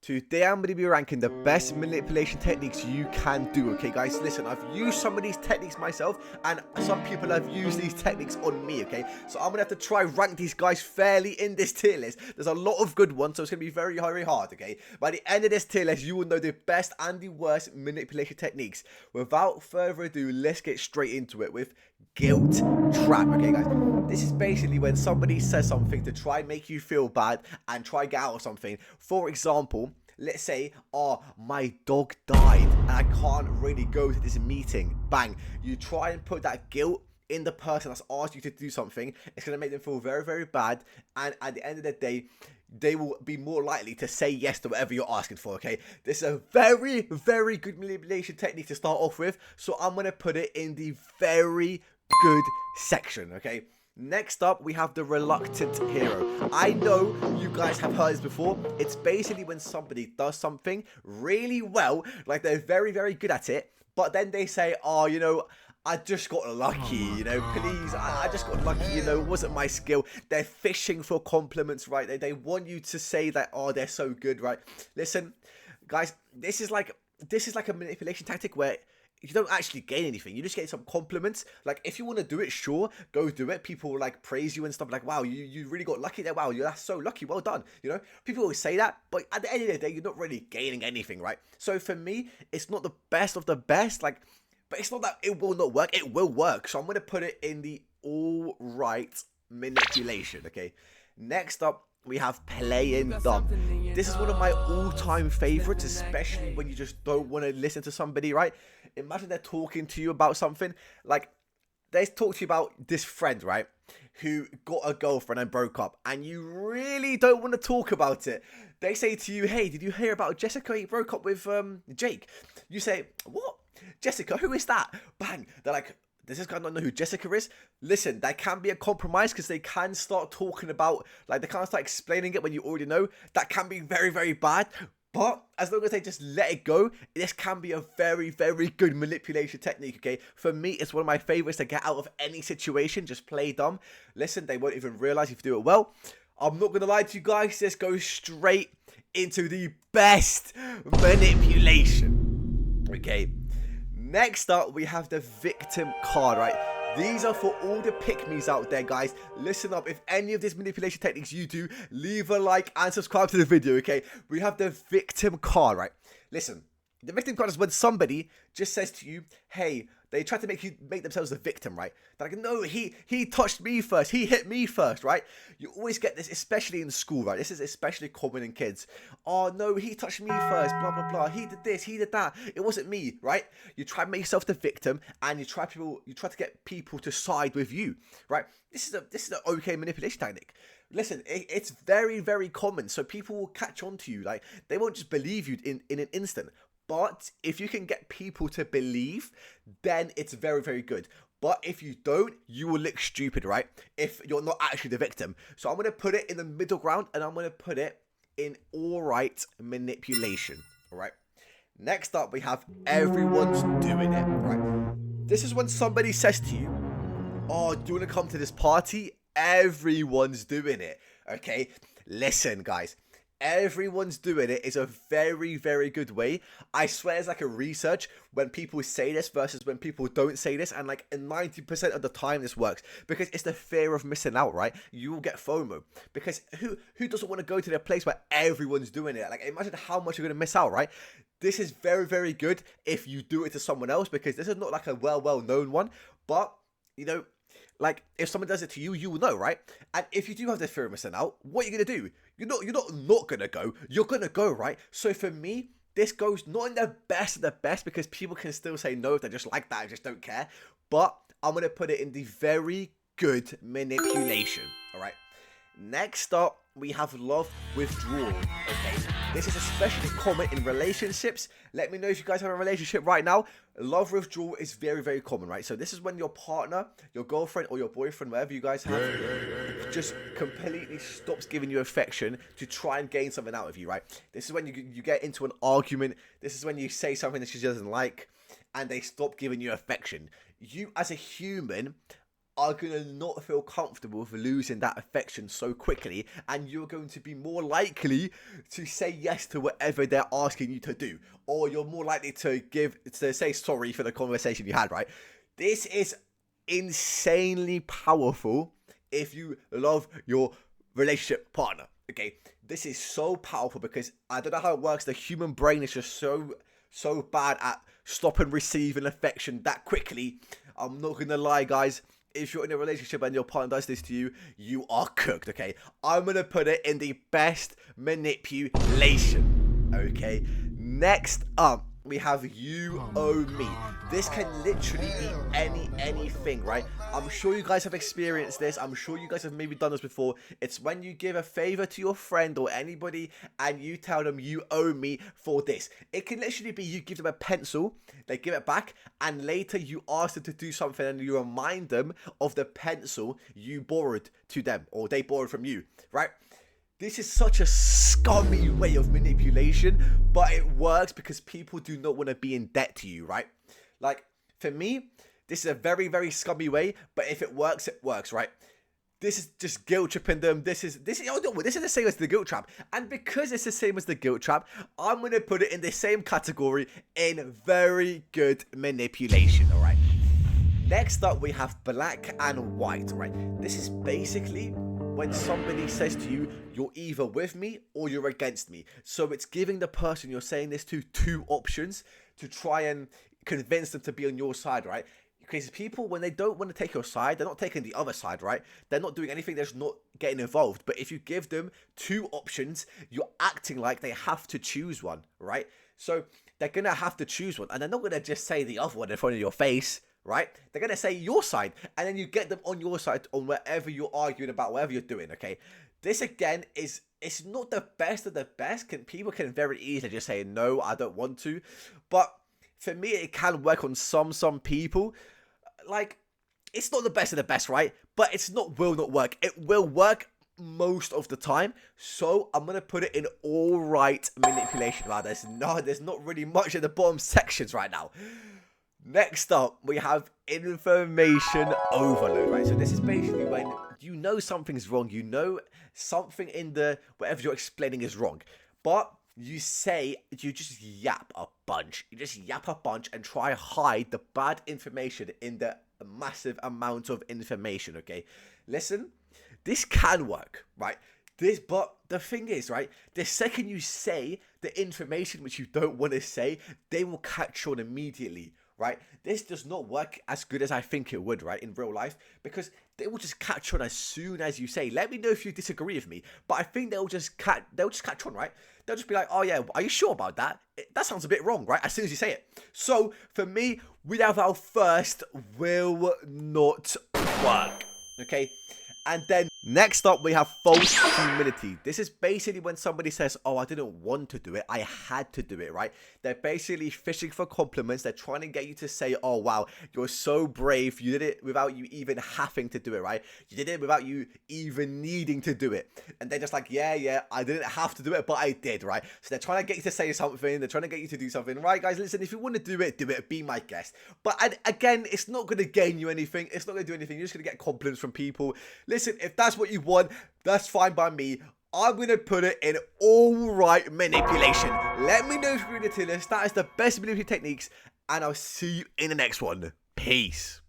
Today I'm going to be ranking the best manipulation techniques you can do, okay guys? Listen, I've used some of these techniques myself, and some people have used these techniques on me, okay? So I'm going to have to try rank these guys fairly in this tier list. There's a lot of good ones, so it's going to be very, very hard, okay? By the end of this tier list, you will know the best and the worst manipulation techniques. Without further ado, let's get straight into it with guilt trap, okay guys? This is basically when somebody says something to try and make you feel bad and try and get out of something. For example, let's say, oh, my dog died and I can't really go to this meeting. Bang. You try and put that guilt in the person that's asked you to do something. It's going to make them feel very, very bad. And at the end of the day, they will be more likely to say yes to whatever you're asking for, okay? This is a very, very good manipulation technique to start off with. So I'm going to put it in the very good section, okay? Next up, we have the reluctant hero. I know you guys have heard this before. It's basically when somebody does something really well, like they're very, very good at it, but then they say, oh, you know, I just got lucky, you know, please, I just got lucky, you know, it wasn't my skill. They're fishing for compliments, right? They want you to say that, oh, they're so good, right? Listen, guys, this is like a manipulation tactic where you don't actually gain anything. You just get some compliments. Like, if you want to do it, sure, go do it. People will, like, praise you and stuff like, wow, you really got lucky there. Wow, that's so lucky. Well done. You know, people always say that, but at the end of the day, you're not really gaining anything, right? So for me, it's not the best of the best. Like, but it's not that it will not work. It will work. So I'm going to put it in the all right manipulation, okay? Next up, we have playing dumb. This is one of my all-time favorites, especially when you just don't want to listen to somebody, right? Imagine they're talking to you about something. Like, they talk to you about this friend, right, who got a girlfriend and broke up, and you really don't want to talk about it. They say to you, hey, did you hear about Jessica? He broke up with Jake. You say, what? Jessica? Who is that? Bang. They're like, does this guy not know who Jessica is? Listen, that can be a compromise because they can start talking about, like, they can't start explaining it when you already know. That can be very, very bad. But as long as they just let it go, this can be a very, very good manipulation technique, okay? For me, it's one of my favorites to get out of any situation. Just play dumb. Listen, they won't even realize if you do it well. I'm not going to lie to you guys. Let's go straight into the best manipulation, okay? Next up, we have the victim card, right? These are for all the pick-me's out there, guys. Listen up. If any of these manipulation techniques you do, leave a like and subscribe to the video, okay? We have the victim card, right? Listen, the victim card is when somebody just says to you, hey, they try to make themselves the victim, right? They're like, no, he touched me first. He hit me first, right? You always get this, especially in school, right? This is especially common in kids. Oh, no, he touched me first, blah, blah, blah. He did this, he did that. It wasn't me, right? You try to make yourself the victim, and you try to get people to side with you, right? This is an okay manipulation technique. Listen, it's very, very common, so people will catch on to you. Like, they won't just believe you in an instant. But if you can get people to believe, then it's very, very good. But if you don't, you will look stupid, right? If you're not actually the victim. So I'm going to put it in the middle ground, and I'm going to put it in all right manipulation, all right? Next up, we have everyone's doing it, right? This is when somebody says to you, oh, do you want to come to this party? Everyone's doing it, okay? Listen, guys. Everyone's doing it is a very, very good way. I swear it's like a research when people say this versus when people don't say this. And like 90% of the time this works because it's the fear of missing out, right? You will get FOMO because who doesn't want to go to their place where everyone's doing it? Like, imagine how much you're going to miss out, right? This is very, very good if you do it to someone else because this is not like a well-known one. But, you know, like, if someone does it to you, you will know, right? And if you do have the fear of missing out, what are you going to do? You're not going to go. You're going to go, right? So for me, this goes not in the best of the best because people can still say no if they're just like that. I just don't care. But I'm going to put it in the very good manipulation, all right? Next up, we have love withdrawal, okay? This is especially common in relationships. Let me know if you guys have a relationship right now. Love withdrawal is very, very common, right? So this is when your partner, your girlfriend, or your boyfriend, whatever you guys have, just completely stops giving you affection to try and gain something out of you, right? This is when you get into an argument. This is when you say something that she doesn't like, and they stop giving you affection. You, as a human, are going to not feel comfortable with losing that affection so quickly, and you're going to be more likely to say yes to whatever they're asking you to do, or you're more likely to say sorry for the conversation you had, right? This is insanely powerful if you love your relationship partner, okay? This is so powerful because I don't know how it works. The human brain is just so bad at stopping receiving affection that quickly. I'm not gonna lie, guys. If you're in a relationship and your partner does this to you, you are cooked, okay? I'm gonna put it in the best manipulation, okay? Next up, we have You Owe Me. This can literally be anything, right? I'm sure you guys have experienced this. I'm sure you guys have maybe done this before. It's when you give a favor to your friend or anybody and you tell them you owe me for this. It can literally be you give them a pencil, they give it back, and later you ask them to do something and you remind them of the pencil you borrowed to them or they borrowed from you, right? This is such a scummy way of manipulation, but it works because people do not want to be in debt to you, right? Like, for me, this is a very, very scummy way, but if it works, right? This is just guilt tripping them. This is the same as the guilt trap. And because it's the same as the guilt trap, I'm going to put it in the same category in very good manipulation, all right? Next up, we have black and white, right? This is basically when somebody says to you, you're either with me or you're against me. So it's giving the person you're saying this to two options to try and convince them to be on your side, right? Because people, when they don't want to take your side, they're not taking the other side, right? They're not doing anything, they're just not getting involved. But if you give them two options, you're acting like they have to choose one, right? So they're going to have to choose one. And they're not going to just say the other one in front of your face, right? They're going to say your side, and then you get them on your side on whatever you're arguing about, whatever you're doing, okay? This, again, it's not the best of the best. People can very easily just say, no, I don't want to. But for me, it can work on some people. Like, it's not the best of the best, right? But will not work. It will work most of the time. So I'm going to put it in all right manipulation. Wow, there's not really much in the bottom sections right now. Next up, we have information overload, right? So this is basically when you know something's wrong, you know something in the whatever you're explaining is wrong, but you just yap a bunch. You just yap a bunch and try hide the bad information in the massive amount of information, okay? Listen, this can work, right? But the thing is, right, the second you say the information which you don't want to say, they will catch on immediately, right? This does not work as good as I think it would, right, in real life, because they will just catch on as soon as you say. Let me know if you disagree with me, but I think they'll just catch on, right? They'll just be like, oh yeah, are you sure about that? That sounds a bit wrong, right? As soon as you say it. So for me, we have our first will not work, okay? And then next up, we have false humility. This is basically when somebody says, oh, I didn't want to do it, I had to do it, right? They're basically fishing for compliments. They're trying to get you to say, oh, wow, you're so brave. You did it without you even having to do it, right? You did it without you even needing to do it. And they're just like, yeah, I didn't have to do it, but I did, right? So they're trying to get you to say something. They're trying to get you to do something. Right, guys, listen, if you want to do it, be my guest. But again, it's not going to gain you anything. It's not going to do anything. You're just going to get compliments from people. Listen, if that's what you want, that's fine by me. I'm going to put it in all right manipulation. Let me know if you're into this. That is the best manipulation techniques, and I'll see you in the next one. Peace.